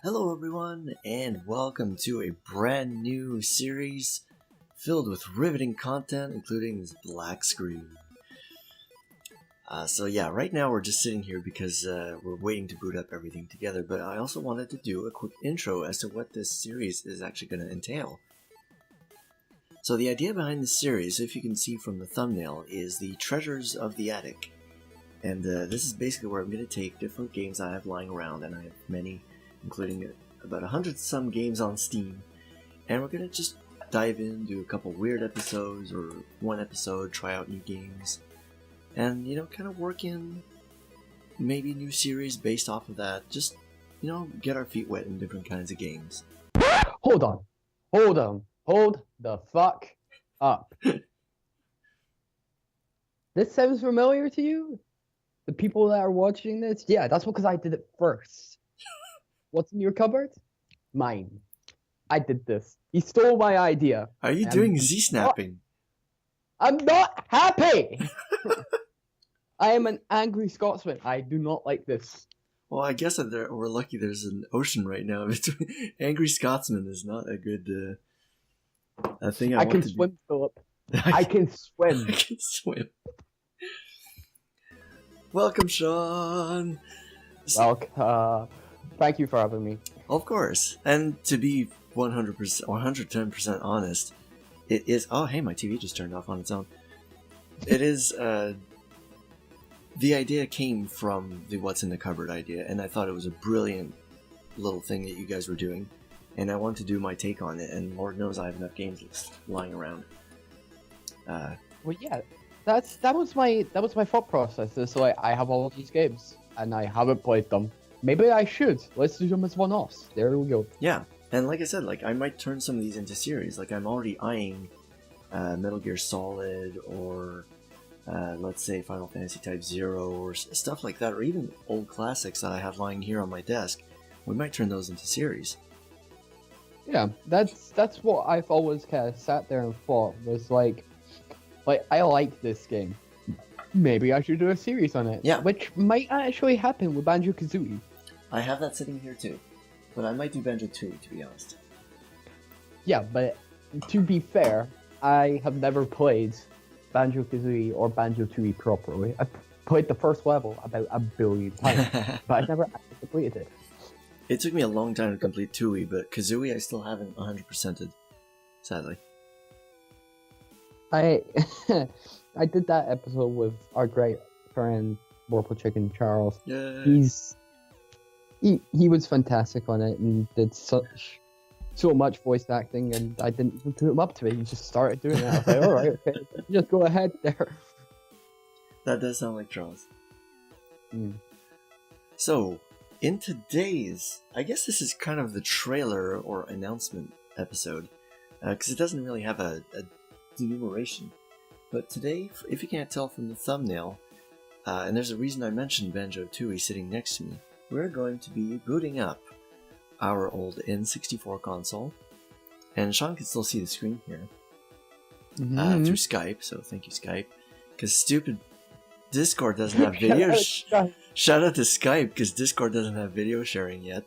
Hello everyone, and welcome to a brand new series filled with riveting content, including this black screen. So yeah, right now we're just sitting here because we're waiting to boot up everything together, but I also wanted to do a quick intro as to what this series is actually going to entail. So the idea behind this series, if you can see from the thumbnail, is the Treasures of the Attic. And this is basically where I'm going to take different games I have lying around, and I have many, including about 100-some games on Steam, and we're going to just dive in, do a couple weird episodes, or one episode, try out new games, and, kind of work in maybe a new series based off of that, just, get our feet wet in different kinds of games. Hold the fuck up. This sounds familiar to you? The people that are watching this? Yeah, that's because I did it first. What's in your cupboard? Mine. I did this. He stole my idea. Are you doing Z-snapping? I'm not happy! I am an angry Scotsman. I do not like this. Well, I guess that we're lucky there's an ocean right now. Angry Scotsman is not a good thing I can swim, Philip. I can swim. I can swim. Welcome, Sean. Welcome. Thank you for having me. Of course. And to be 100%, 110% honest, it is... Oh, hey, my TV just turned off on its own. It is... the idea came from the What's in the Cupboard idea, and I thought it was a brilliant little thing that you guys were doing, and I wanted to do my take on it, and Lord knows I have enough games lying around. Well, yeah, that was my thought process. So I have all of these games, and I haven't played them. Maybe I should. Let's do them as one-offs. There we go. Yeah, and like I said, I might turn some of these into series. I'm already eyeing Metal Gear Solid, or let's say Final Fantasy Type 0, or stuff like that, or even old classics that I have lying here on my desk. We might turn those into series. Yeah, that's what I've always kind of sat there and thought, was like I like this game. Maybe I should do a series on it. Yeah. Which might actually happen with Banjo-Kazooie. I have that sitting here too. But I might do Banjo-Tooie, to be honest. Yeah, but to be fair, I have never played Banjo-Kazooie or Banjo-Tooie properly. I've played the first level about 1 billion times, but I've never actually completed it. It took me a long time to complete Tooie, but Kazooie I still haven't 100%ed, sadly. I did that episode with our great friend Warple Chicken Charles. Yay. He was fantastic on it and did so much voice acting, and I didn't even put him up to it. He just started doing it. I was like, all right, okay, just go ahead there. That does sound like Charles. Mm. So, in today's, I guess this is kind of the trailer or announcement episode, because it doesn't really have a enumeration. But today, if you can't tell from the thumbnail, and there's a reason I mentioned Banjo-Tooie sitting next to me, we're going to be booting up our old N64 console, and Sean can still see the screen here through Skype, so thank you, Skype, because stupid Discord doesn't have video. Shout out to Skype, because Discord doesn't have video sharing yet.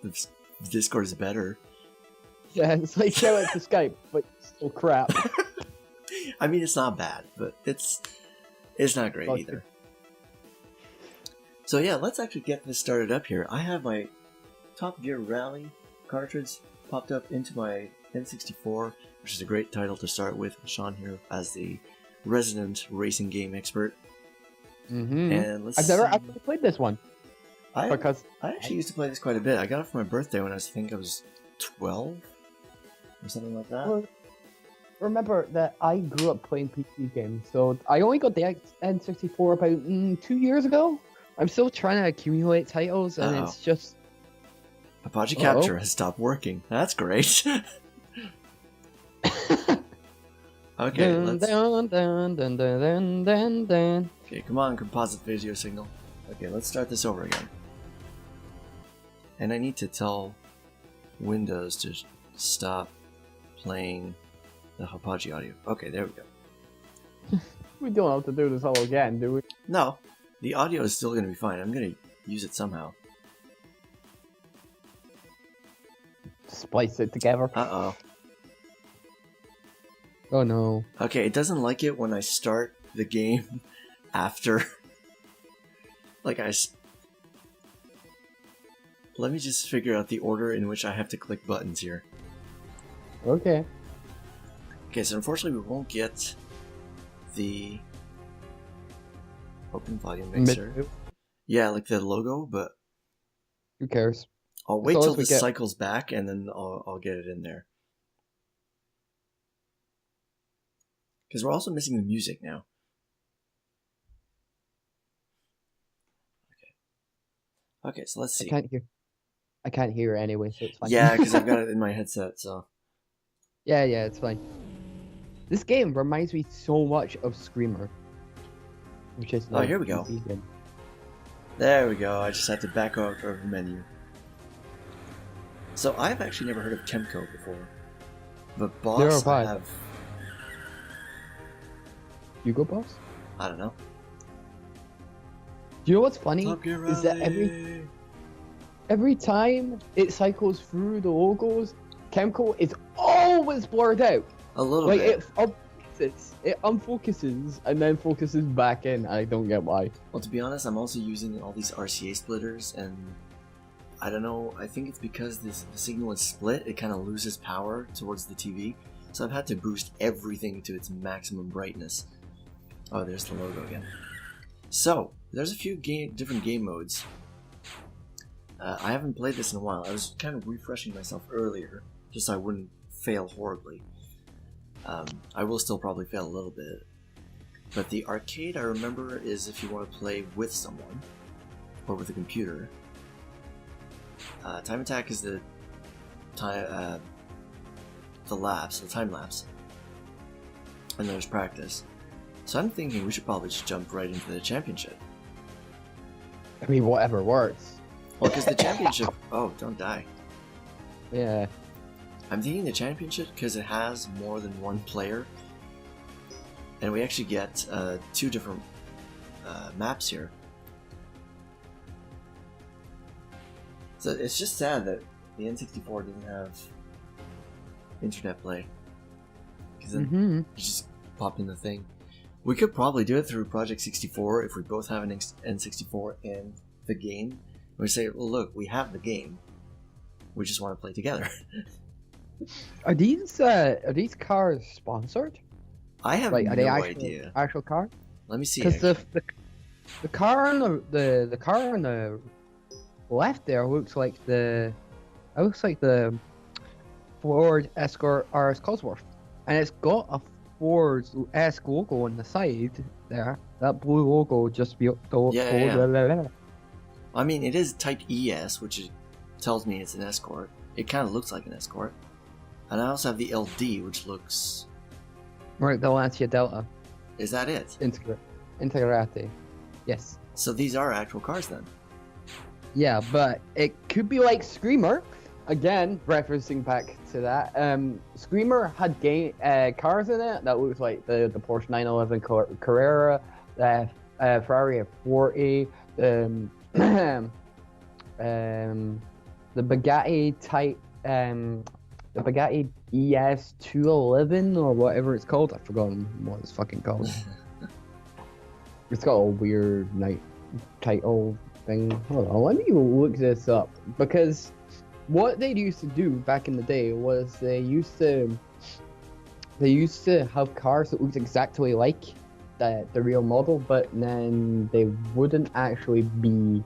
Discord is better. Yeah, it's like shout out to Skype, but still crap. I mean, it's not bad, but it's not great either. So yeah, let's actually get this started up here. I have my Top Gear Rally cartridge popped up into my N64, which is a great title to start with. Sean here as the resident racing game expert. Mm-hmm. And I've never actually played this one. I actually used to play this quite a bit. I got it for my birthday when I was 12 or something like that. Well, remember that I grew up playing PC games, so I only got the N64 about 2 years ago. I'm still trying to accumulate titles, and it's just... Apache Capture has stopped working. That's great. Okay, let's... Okay, come on, composite video signal. Okay, let's start this over again. And I need to tell Windows to stop playing the Apache audio. Okay, there we go. We don't have to do this all again, do we? No, the audio is still going to be fine. I'm going to use it somehow. splice it together. Uh-oh. Oh no. Okay, it doesn't like it when I start the game after... Like Let me just figure out the order in which I have to click buttons here. Okay. Okay, so unfortunately we won't get the open volume mixer. Yeah, like the logo, but who cares? I'll wait till this cycles back and then I'll get it in there. Because we're also missing the music now. Okay, so let's see. I can't hear anyway, so it's fine. Yeah, because I've got it in my headset, so... Yeah, it's fine. This game reminds me so much of Screamer. Which is here we go. There we go, I just had to back out of the menu. So I've actually never heard of Temco before. But Boss, I have... Hugo Boss? I don't know. Do you know what's funny? Is that every time it cycles through the logos, Chemical is always blurred out. A little bit. It unfocuses and then focuses back in. I don't get why. Well, to be honest, I'm also using all these RCA splitters, and I don't know. I think it's because the signal is split. It kind of loses power towards the TV, so I've had to boost everything to its maximum brightness. Oh, there's the logo again. So there's a few different game modes. I haven't played this in a while. I was kind of refreshing myself earlier, just so I wouldn't fail horribly. I will still probably fail a little bit. But the arcade, I remember, is if you want to play with someone, or with a computer. Time attack is the time lapse. And there's practice. So I'm thinking we should probably just jump right into the championship. I mean, whatever works. Well, because the championship... Oh, don't die. Yeah. I'm thinking the championship because it has more than one player. And we actually get 2 different maps here. So it's just sad that the N64 doesn't have internet play. Because then you just pop in the thing. We could probably do it through Project 64 if we both have an N64 and the game. We say, well, look, we have the game. We just want to play together. Are these cars sponsored? I have no idea. Actual car? Let me see. Because the car on the car on the left there looks like the Ford Escort RS Cosworth, and it's got a Ford-esque logo on the side there. That blue logo just be yeah. I mean, it is Type ES, which tells me it's an Escort. It kind of looks like an Escort. And I also have the LD, which looks... Right, the Lancia Delta. Is that it? Integrate. Yes. So these are actual cars then? Yeah, but it could be like Screamer. Again, referencing back to that. Screamer had cars in it that looks like the Porsche 911 Carrera, the Ferrari F40, the Bugatti type, the Bugatti ES211 or whatever it's called. I've forgotten what it's fucking called. It's got a weird title thing. Hold on, let me look this up, because what they used to do back in the day was they used to have cars that looked exactly like the real model, but then they wouldn't actually be...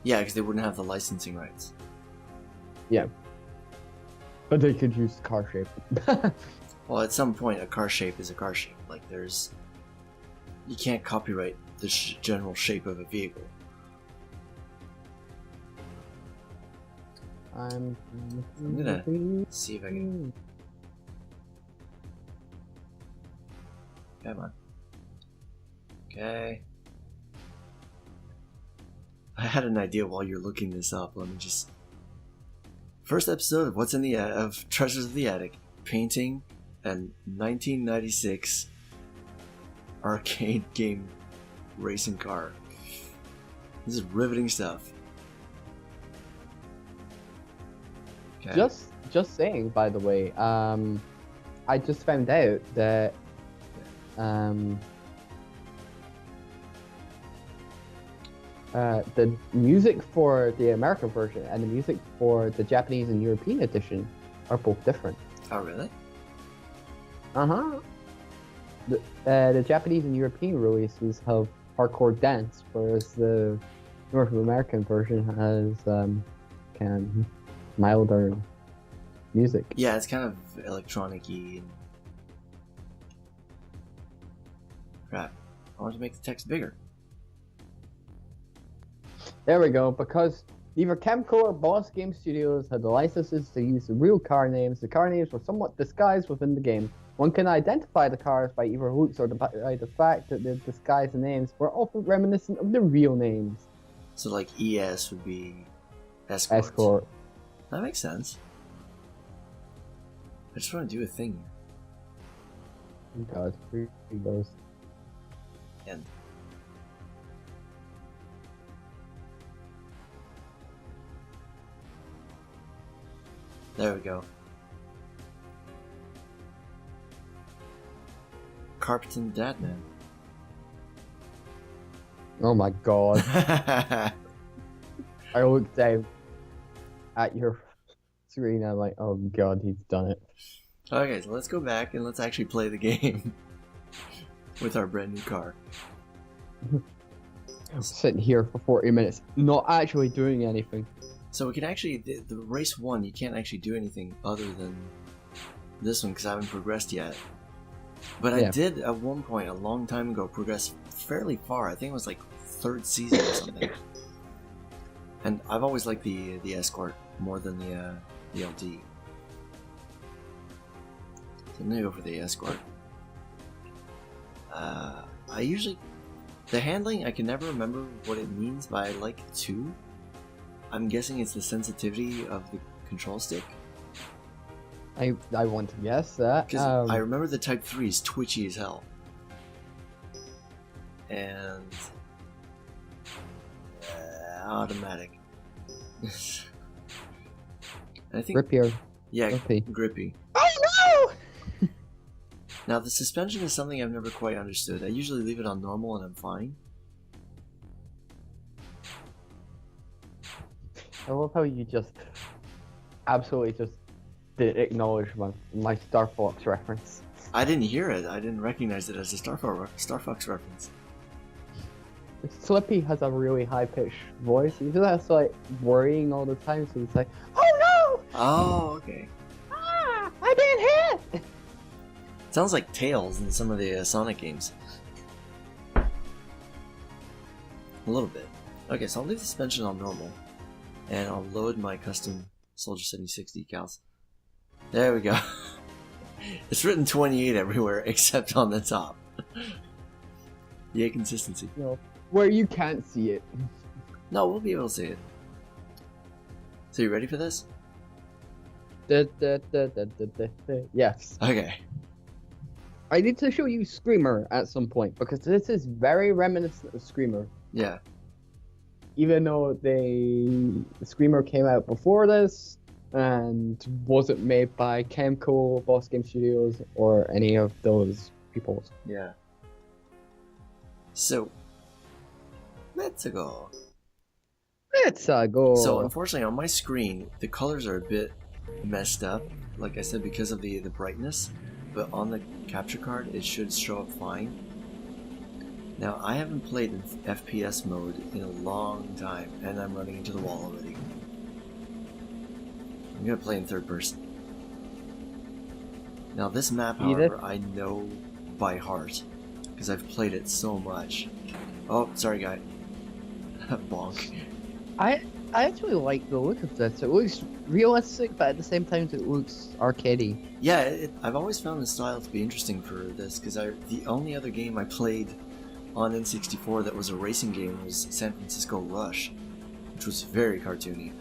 Yeah, because they wouldn't have the licensing rights. Yeah. But they could use car shape. Well, at some point, a car shape is a car shape. Like, you can't copyright the general shape of a vehicle. I'm gonna see if I can... Come on. Okay. I had an idea while you're looking this up. Let me just... First episode of What's in the of Treasures of the Attic. Painting and 1996 arcade game racing car. This is riveting stuff. Okay, Okay. Just saying, by the way, I just found out that the music for the American version and the music for the Japanese and European edition are both different. Oh, really? Uh-huh. The Japanese and European releases have hardcore dance, whereas the North American version has kind of milder music. Yeah, it's kind of electronic-y. Crap. I want to make the text bigger. There we go, because neither Chemco or Boss Game Studios had the licenses to use the real car names. The car names were somewhat disguised within the game. One can identify the cars by either looks or by the fact that the disguised names were often reminiscent of the real names. So, like, ES would be escort. Escort. That makes sense. I just want to do a thing here. Oh God, here he goes. And there we go. Carpton Dadman. Oh my God. I looked down at your screen and I'm like, oh God, he's done it. Okay, so let's go back and let's actually play the game with our brand new car. I'm sitting here for 40 minutes, not actually doing anything. So we can actually, the race 1, you can't actually do anything other than this one because I haven't progressed yet. But Yeah. I did at one point, a long time ago, progress fairly far. I think it was like 3rd season or something. And I've always liked the Escort more than the LD. So I'm gonna go for the Escort. I usually, the handling, I can never remember what it means, but I like 2. I'm guessing it's the sensitivity of the control stick. I want to guess that. Because I remember the Type 3 is twitchy as hell. And automatic. I think Grippier. yeah, Grippy. grippy. Oh no! Now the suspension is something I've never quite understood. I usually leave it on normal and I'm fine. I love how you just absolutely just didn't acknowledge my Star Fox reference. I didn't hear it. I didn't recognize it as a Star Fox reference. Slippy has a really high-pitched voice. He's just like worrying all the time, so he's like, "Oh no! Oh, okay. Ah, I've been hit!" Sounds like Tails in some of the Sonic games. A little bit. Okay, so I'll leave the suspension on normal. And I'll load my custom Soldier 76 decals. There we go. It's written 28 everywhere except on the top. Yay, consistency. You know, where you can't see it. No, we'll be able to see it. So you ready for this? Yes. Okay. I need to show you Screamer at some point because this is very reminiscent of Screamer. Yeah. Even though Screamer came out before this and wasn't made by Chemco, Boss Game Studios, or any of those people. Yeah. So, let's go. Let's go. So unfortunately on my screen, the colors are a bit messed up, like I said, because of the brightness, but on the capture card it should show up fine. Now I haven't played in FPS mode in a long time, and I'm running into the wall already. I'm gonna play in 3rd person. Now this map, however, I know by heart, because I've played it so much. Oh, sorry guy. Bonk. I actually like the look of this. It looks realistic, but at the same time it looks arcadey. Yeah, I've always found the style to be interesting for this, because the only other game I played on N64 that was a racing game was San Francisco Rush, which was very cartoony.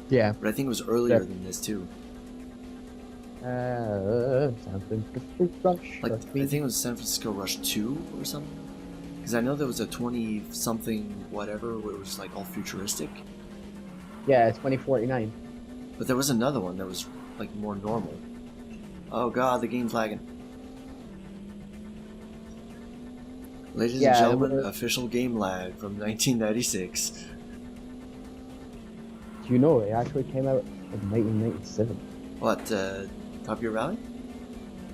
Yeah. But I think it was earlier than this too. San Francisco Rush. Like, I think it was San Francisco Rush 2 or something. Because I know there was a 20-something whatever where it was like all futuristic. Yeah, it's 2049. But there was another one that was like more normal. Oh god, the game's lagging. Ladies and gentlemen, official game lag from 1996. Do you know it actually came out in 1997? What, Top Gear Rally?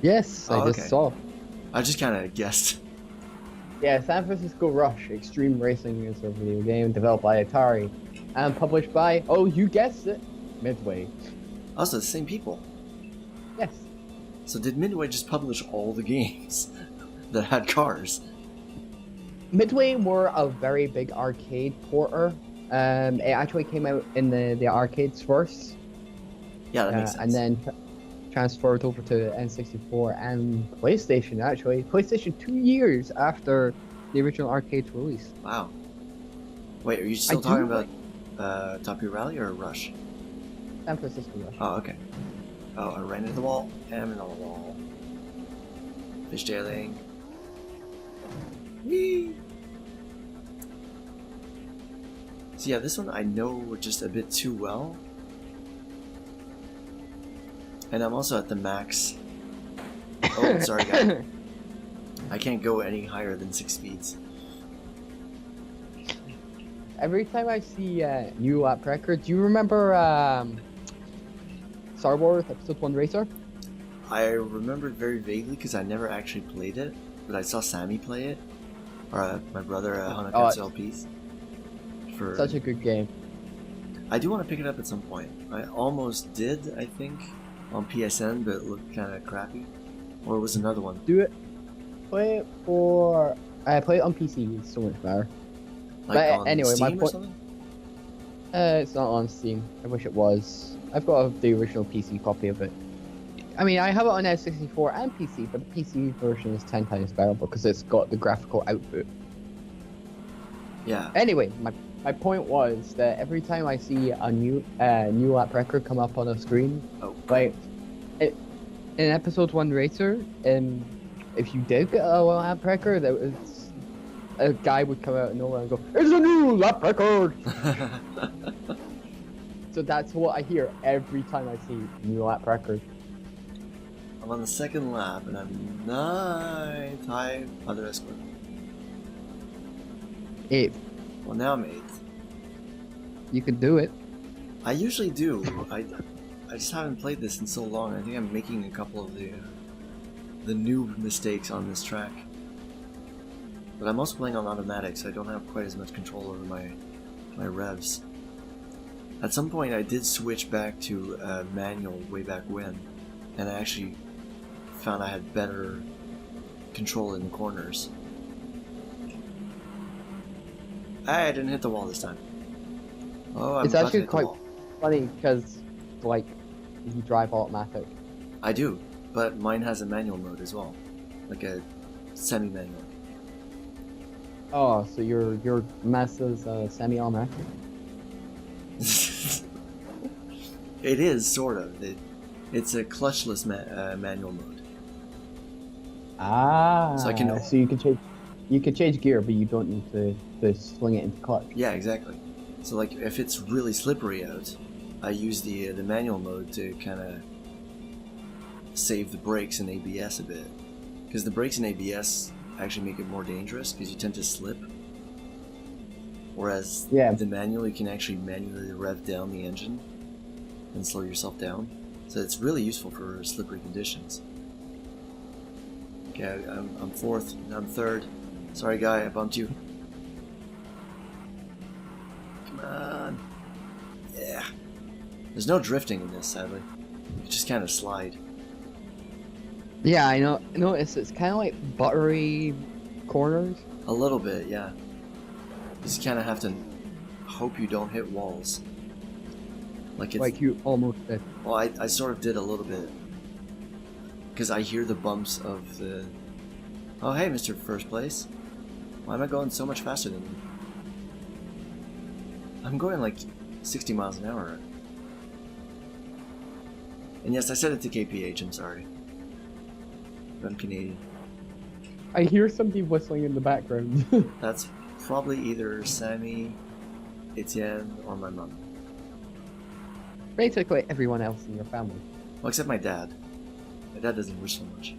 Yes, I just saw. I just kind of guessed. Yeah, San Francisco Rush Extreme Racing is a video game developed by Atari and published by, oh, you guessed it, Midway. Also, the same people. Yes. So did Midway just publish all the games that had cars? Midway were a very big arcade porter. It actually came out in the arcades first. Yeah, that makes sense. And then transferred over to N64 and PlayStation, actually. PlayStation 2 years after the original arcade's release. Wow. Wait, are you still talking about Top Gear Rally or Rush? San Francisco Rush. Oh, okay. Oh, I ran into the wall. I'm in the wall. Fishtailing. Whee! So yeah, this one I know just a bit too well. And I'm also at the max. Oh, sorry guy. I can't go any higher than 6 speeds. Every time I see new lap record, do you remember Star Wars Episode 1 Racer? I remember it very vaguely because I never actually played it, but I saw Sammy play it, or my brother Hanakatsu LPs. Such a good game. I do want to pick it up at some point. I almost did, I think, on PSN, but it looked kind of crappy. Or it was another one. Do it. Play it for... play it on PC, it's so much better. Like but on anyway, Steam my point... or something? It's not on Steam. I wish it was. I've got the original PC copy of it. I mean, I have it on N64 and PC, but the PC version is 10 times better because it's got the graphical output. Yeah. Anyway, my point was that every time I see a new lap record come up on a screen, like in Episode 1 Racer, if you did get a lap record, it was, a guy would come out of nowhere and go, "It's a new lap record!" So that's what I hear every time I see a new lap record. I'm on the second lap and I'm 9th. Hi, other escort. 8th. Well, now I'm 8th. You could do it. I usually do. I just haven't played this in so long. I think I'm making a couple of the new mistakes on this track. But I'm also playing on automatic, so I don't have quite as much control over my revs. At some point, I did switch back to manual way back when, and I actually found I had better control in the corners. I didn't hit the wall this time. Oh, I'm It's about to actually hit the quite wall. funny because, like, you drive automatic. I do, but mine has a manual mode as well, like a semi-manual. Oh, so your Mazda's semi-automatic? It is, sort of. It's a clutchless manual mode. Ah, so I can. So you can change gear, but you don't need to swing it into clutch. Yeah, exactly. So like, if it's really slippery out, I use the manual mode to kind of save the brakes in ABS a bit, because the brakes in ABS actually make it more dangerous because you tend to slip. Whereas the manual, you can actually manually rev down the engine and slow yourself down. So it's really useful for slippery conditions. Okay, I'm 4th, and I'm 3rd. Sorry guy, I bumped you. Come on. Yeah. There's no drifting in this, sadly. You just kind of slide. Yeah, I know. Notice it's kind of like buttery corners. A little bit, yeah. You just kind of have to hope you don't hit walls. Like you almost did. Well, I sort of did a little bit. Because I hear the bumps of the... Oh, hey, Mr. First Place. Why am I going so much faster than you? I'm going like 60 miles an hour. And yes, I said it to KPH, I'm sorry. But I'm Canadian. I hear somebody whistling in the background. That's probably either Sammy, Etienne, or my mom. Basically, everyone else in your family. Well, except my dad. My dad doesn't wish so much.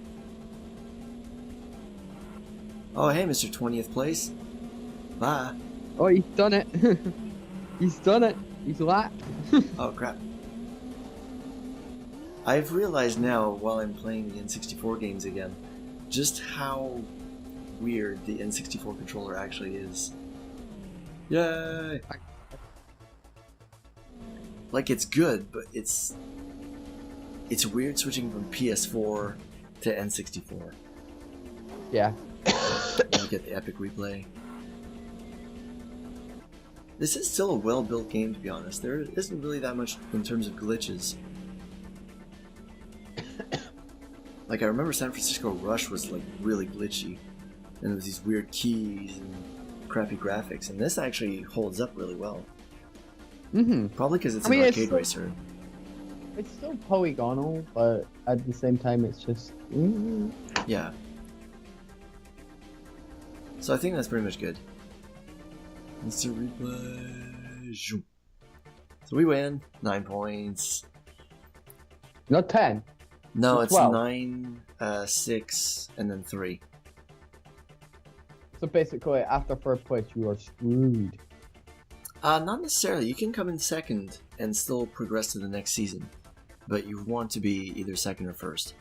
Oh, hey, Mr. 20th place. Bye. Oh, he's done it. He's done it. He's lapped. Oh, crap. I've realized now, while I'm playing the N64 games again, just how weird the N64 controller actually is. Yay! Like, it's good, but it's weird switching from PS4 to N64. Yeah. You get the epic replay. This is still a well-built game, to be honest. There isn't really that much in terms of glitches. Like, I remember San Francisco Rush was, like, really glitchy. And there was these weird keys and crappy graphics. And this actually holds up really well. Mm-hmm. Probably because it's an arcade racer. It's still polygonal, but at the same time, it's just... Yeah. So I think that's pretty much good. Instant replay. Zoom. So we win. 9 points. Not 10. No, it's 12. 9, 6, and then 3. So basically, after first place, you are screwed. Not necessarily. You can come in second and still progress to the next season. But you want to be either second or first.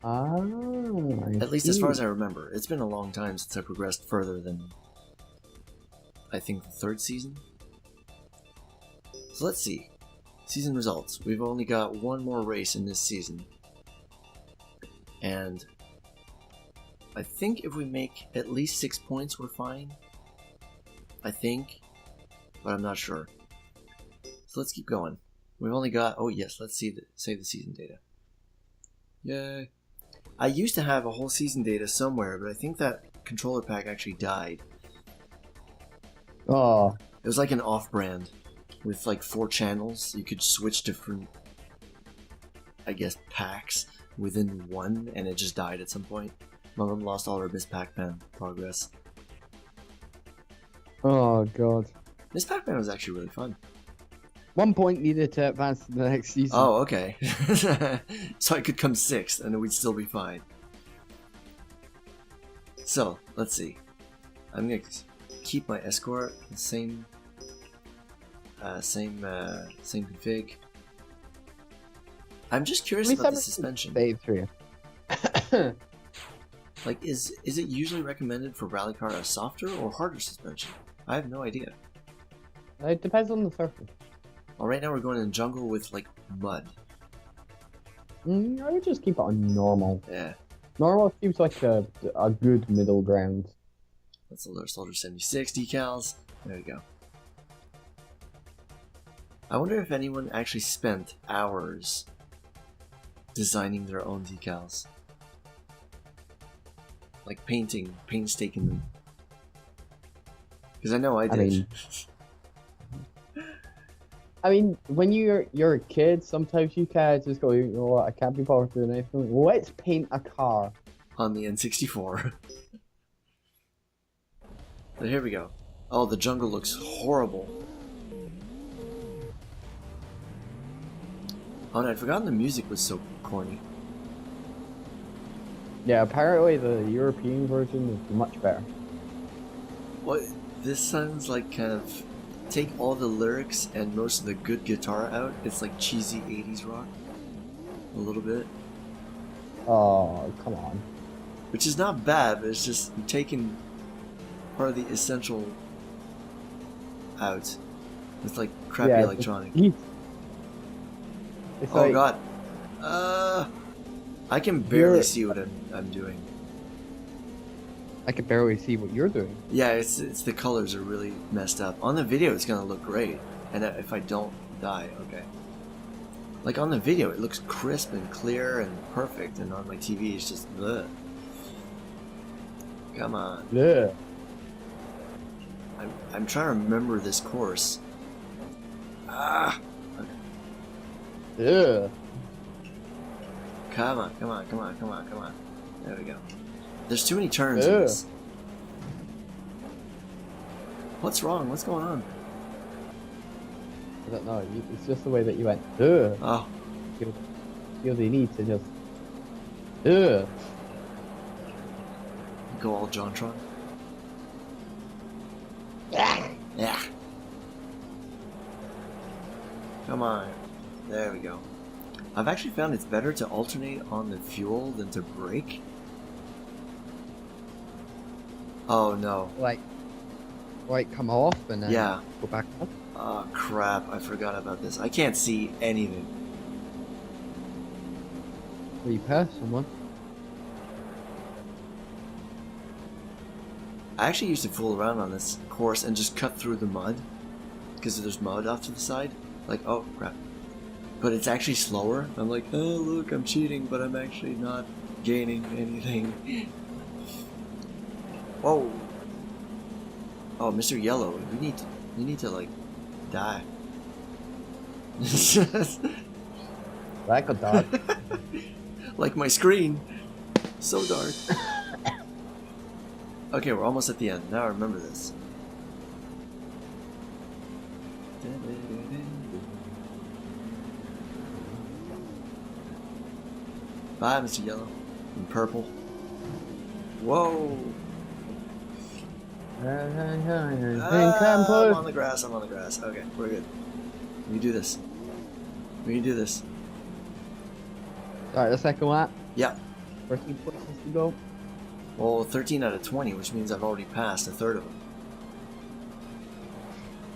At least as far as I remember. It's been a long time since I progressed further than, I think, the third season. So let's see. Season results. We've only got one more race in this season. And I think if we make at least 6 points, we're fine. I think. But I'm not sure. So let's keep going. We've only got... Oh yes, let's save the season data. Yay. I used to have a whole season data somewhere, but I think that controller pack actually died. Oh. It was like an off-brand with like 4 channels. You could switch different, I guess, packs within one, and it just died at some point. My mom lost all her Miss Pac-Man progress. Oh, God. Miss Pac-Man was actually really fun. 1 point needed to advance to the next season. Oh, okay. So I could come 6th, and it would still be fine. So, let's see. I'm gonna keep my escort the same config. I'm just curious about the suspension. Like, is it usually recommended for rally car a softer or harder suspension? I have no idea. It depends on the surface. Well, right now we're going in jungle with, like, mud. I would just keep it on normal. Yeah. Normal seems like a good middle ground. Let's load our Soldier 76 decals. There we go. I wonder if anyone actually spent hours designing their own decals. Like painstaking them. Because I know I did. I mean, when you're a kid, sometimes you can't just go, you know what, I can't be bothered doing anything. Let's paint a car. On the N64. But here we go. Oh, the jungle looks horrible. Oh, and I'd forgotten the music was so corny. Yeah, apparently the European version is much better. What? This sounds like kind of... Take all the lyrics and most of the good guitar out, it's like cheesy 80s rock. A little bit. Oh, come on. Which is not bad, but it's just you're taking part of the essential out with like crappy electronic. It's oh like, god. I can barely see what I'm doing. I can barely see what you're doing. Yeah, it's the colors are really messed up. On the video it's gonna look great, and if I don't die, okay. Like on the video it looks crisp and clear and perfect, and on my TV it's just bleh. Come on. Yeah. I'm trying to remember this course. Ah. Okay. Yeah. Come on, come on, come on, come on, come on. There we go. There's too many turns in this. What's wrong? What's going on? I don't know. It's just the way that you went. Ugh. Oh. Feel the need to just. Ugh. Go all JonTron. Yeah. Yeah. Come on. There we go. I've actually found it's better to alternate on the fuel than to brake. Oh no. Like come off and then Yeah. go back up. Oh crap, I forgot about this. I can't see anything. Will you pass someone? I actually used to fool around on this course and just cut through the mud. Because there's mud off to the side. Like, oh crap. But it's actually slower. I'm like, oh look, I'm cheating, but I'm actually not gaining anything. Whoa. Oh, Mr. Yellow, you need to like die. Like a dog. Like my screen. So dark. Okay, we're almost at the end. Now I remember this. Bye, Mr. Yellow. In purple. Whoa. I'm on the grass, I'm on the grass. Okay, we're good. We can do this. We can do this. Alright, the second lap. Yeah. 13 points to go. Well, 13 out of 20, which means I've already passed a third of them.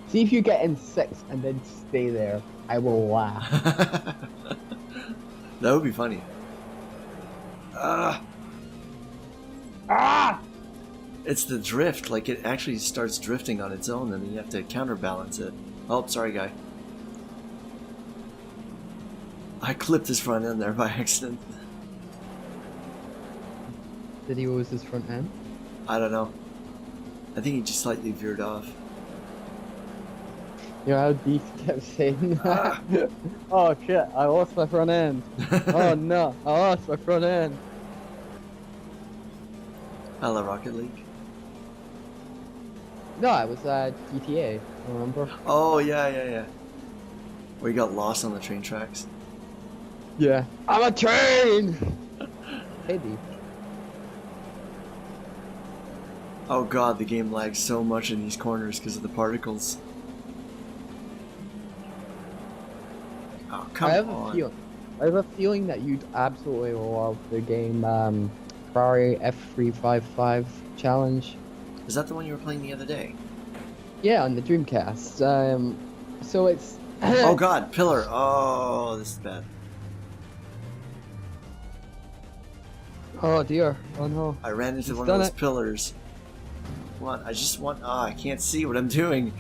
See if you get in 6 and then stay there. I will laugh. That would be funny. Ah! It's the drift, like it actually starts drifting on its own, and then you have to counterbalance it. Oh, sorry, guy. I clipped his front end there by accident. Did he lose his front end? I don't know. I think he just slightly veered off. You know how Deep kept saying that? Oh shit, I lost my front end. Oh no, I lost my front end. Hello, Rocket League. No, it was GTA, remember? Oh, yeah. Where you got lost on the train tracks. Yeah. I'm a train! Hey, Deep. Oh god, the game lags so much in these corners because of the particles. Oh, come on. I have a feeling that you'd absolutely love the game Ferrari F355 challenge. Is that the one you were playing the other day? Yeah, on the Dreamcast. So it's... Oh god, pillar! Oh, this is bad. Oh dear, oh no. I ran into one of those pillars. What? I just want... Ah, I can't see what I'm doing.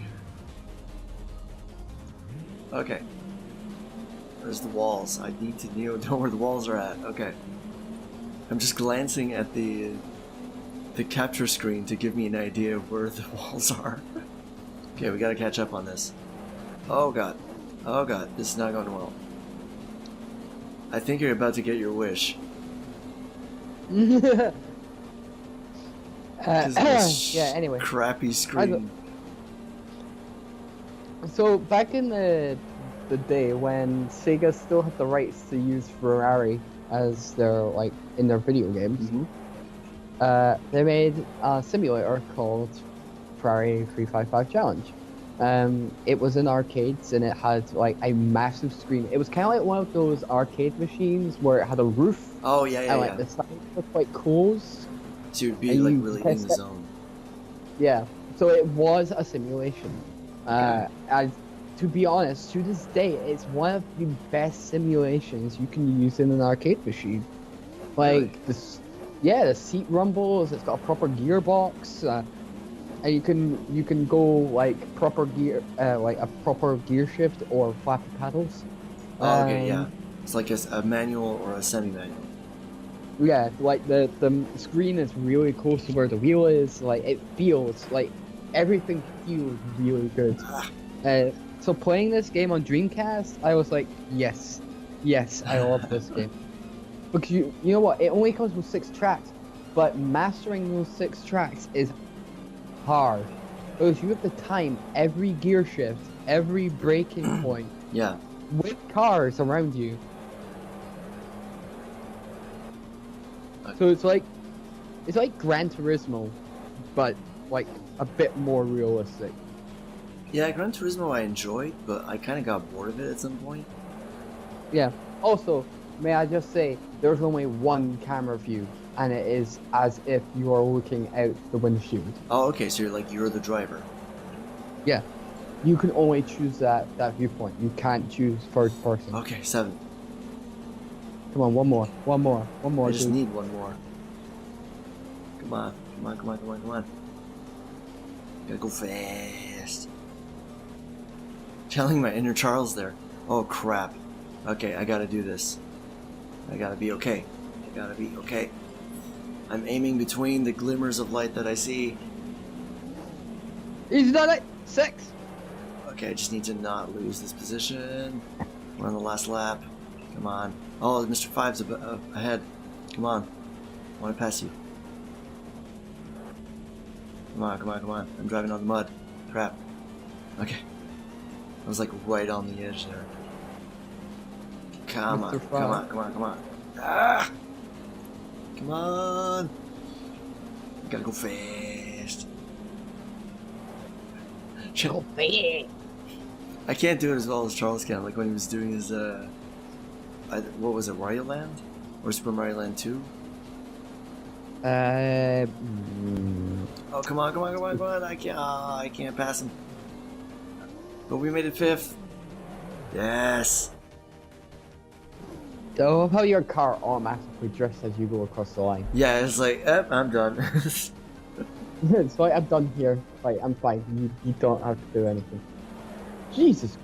Okay. There's the walls. I need to know where the walls are at. Okay. I'm just glancing at the capture screen to give me an idea of where the walls are. Okay, we gotta catch up on this. Oh god. Oh god, this is not going well. I think you're about to get your wish. Yeah, anyway. Crappy screen. So, back in the day when Sega still had the rights to use Ferrari as their, like, in their video games, they made a simulator called Ferrari 355 Challenge. It was in arcades and it had like a massive screen. It was kind of like one of those arcade machines where it had a roof. Oh yeah, and like the sides were quite closed. So you'd be like really in the zone. Yeah. So it was a simulation. Okay. And to be honest, to this day, it's one of the best simulations you can use in an arcade machine. Like really? the seat rumbles. It's got a proper gearbox. And you can go like proper gear, like a proper gear shift or flappy paddles. Oh, okay, yeah. It's like a manual or a semi-manual. Yeah, like the screen is really close to where the wheel is. Like it feels like everything feels really good. So playing this game on Dreamcast, I was like, yes, I love this game. Because you know what? It only comes with 6 tracks, but mastering those 6 tracks is hard. Because you have to time every gear shift every braking point Yeah. with cars around you. So it's like Gran Turismo, but like a bit more realistic. Yeah, Gran Turismo I enjoyed, but I kind of got bored of it at some point. Yeah. Also, may I just say, there's only one camera view, and it is as if you are looking out the windshield. Oh, okay, so you're the driver. Yeah. You can only choose that viewpoint. You can't choose first person. Okay, 7. Come on, one more. I just dude. need one more. Come on. Gotta go fast. Channeling my inner Charles there. Oh crap. Okay, I gotta do this. I gotta be okay. I'm aiming between the glimmers of light that I see. He's done it! 6! Okay, I just need to not lose this position. We're on the last lap. Come on. Oh, Mr. Five's ahead. Come on. I want to pass you. Come on. I'm driving on the mud. Crap. Okay. I was like right on the edge there. Come on. Ah! Come on. Gotta go fast. Go fast! I can't do it as well as Charles can, like when he was doing his, what was it, Wario Land? Or Super Mario Land 2? Oh, come on. I can't pass him. But we made it 5th. Yes. I love how your car automatically drifts as you go across the line. Yeah, it's like, I'm done. It's like, I'm done here. Like, I'm fine. You don't have to do anything. Jesus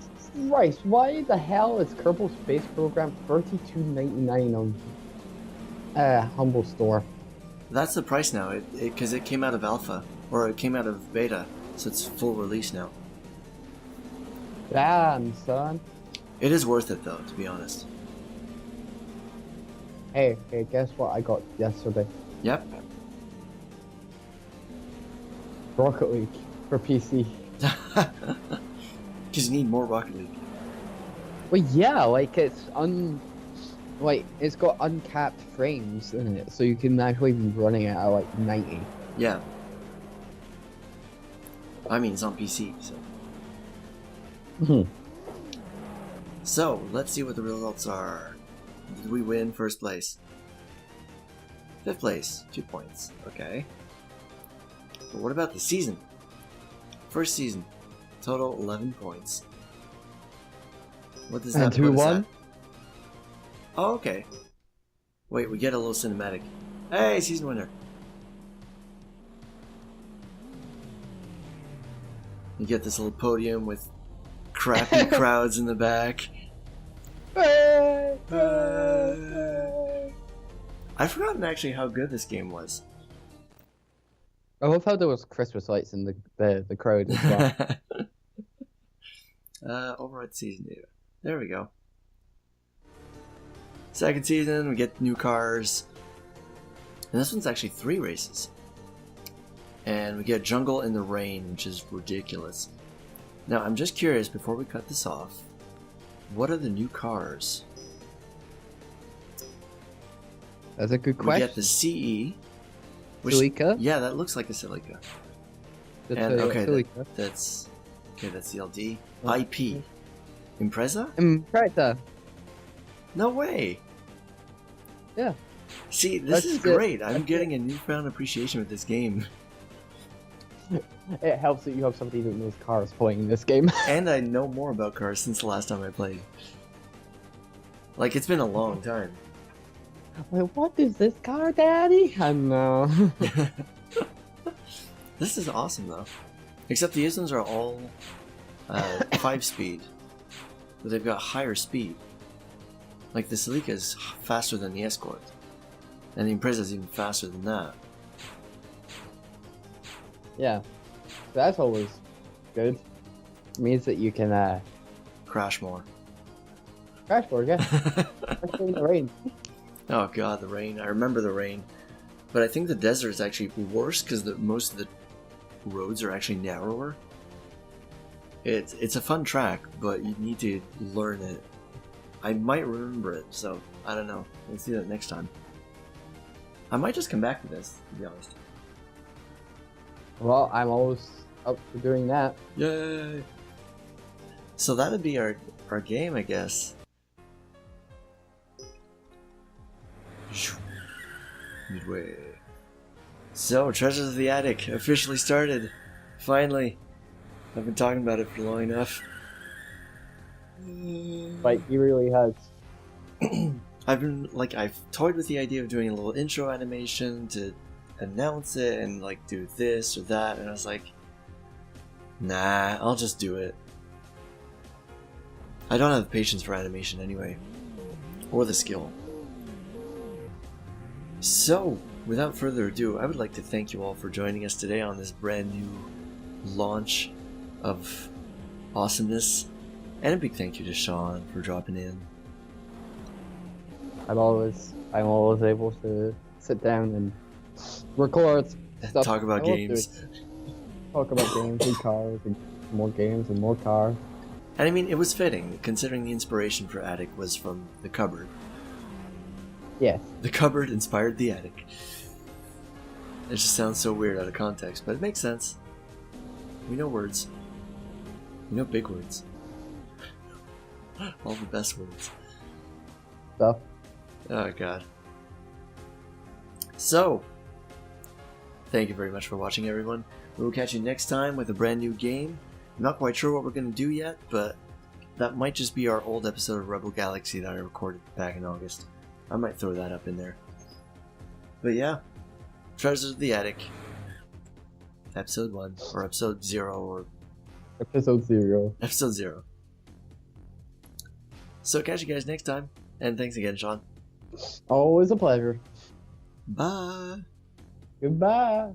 Christ, why the hell is Kerbal Space Program $32.99 on Humble Store? That's the price now, because it came out of alpha, or it came out of beta, so it's full release now. Damn, son. It is worth it though, to be honest. Hey, guess what I got yesterday? Yep. Rocket League for PC. Because you need more Rocket League. Well, yeah, like it's it's got uncapped frames in it, so you can actually be running it at like 90. Yeah. I mean, it's on PC, so. So, let's see what the results are. Did we win first place? 5th place, 2 points. Okay. But what about the season? First season, total 11 points. What does that? And who won? Oh, okay. Wait, we get a little cinematic. Hey, season winner. You get this little podium with crappy crowds in the back. I've forgotten actually how good this game was. I love how there was Christmas lights in the crowd as well. Override season data. There we go. Second season, we get new cars. And this one's actually 3 races. And we get Jungle in the Rain, which is ridiculous. Now, I'm just curious, before we cut this off, what are the new cars? That's a good question. We get the CE. Which, Celica? Yeah, that looks like a Celica. Celica. That's the LD. IP. Impreza? Impreza. No way. Yeah. See, this is great. I'm getting a newfound appreciation with this game. It helps that you have somebody that knows cars playing this game. And I know more about cars since the last time I played. Like, it's been a long time. Wait, what is this car, Daddy? I know. This is awesome, though. Except these ones are all 5-speed. But they've got higher speed. Like, the Celica is faster than the Escort. And the Impreza is even faster than that. Yeah. That's always good. It means that you can crash more. Crash more, yeah. Especially in the rain. Oh god, the rain. I remember the rain. But I think the desert is actually worse because most of the roads are actually narrower. It's a fun track, but you need to learn it. I might remember it, so I don't know. Let's do that next time. I might just come back to this, to be honest. Well, I'm always up for doing that. Yay! So that would be our game, I guess. Midway. So, Treasures of the Attic officially started. Finally. I've been talking about it for long enough. But he really has. I've toyed with the idea of doing a little intro animation to announce it and like do this or that, and I was like, nah, I'll just do it. I don't have the patience for animation anyway, or the skill. So, without further ado, I would like to thank you all for joining us today on this brand new launch of awesomeness, and a big thank you to Sean for dropping in. I'm always able to sit down and record stuff. Talk about games. Talk about games and cars and more games and more cars. And I mean, it was fitting, considering the inspiration for Attic was from the cupboard. Yes. The cupboard inspired the attic. It just sounds so weird out of context, but it makes sense. We know words. We know big words. All the best words. Stuff. Oh god. So, thank you very much for watching, everyone. We will catch you next time with a brand new game. I'm not quite sure what we're going to do yet, but that might just be our old episode of Rebel Galaxy that I recorded back in August. I might throw that up in there. But yeah, Treasures of the Attic. Episode 1, or Episode 0, or... Episode 0. Episode 0. So catch you guys next time, and thanks again, Sean. Always a pleasure. Bye! Goodbye.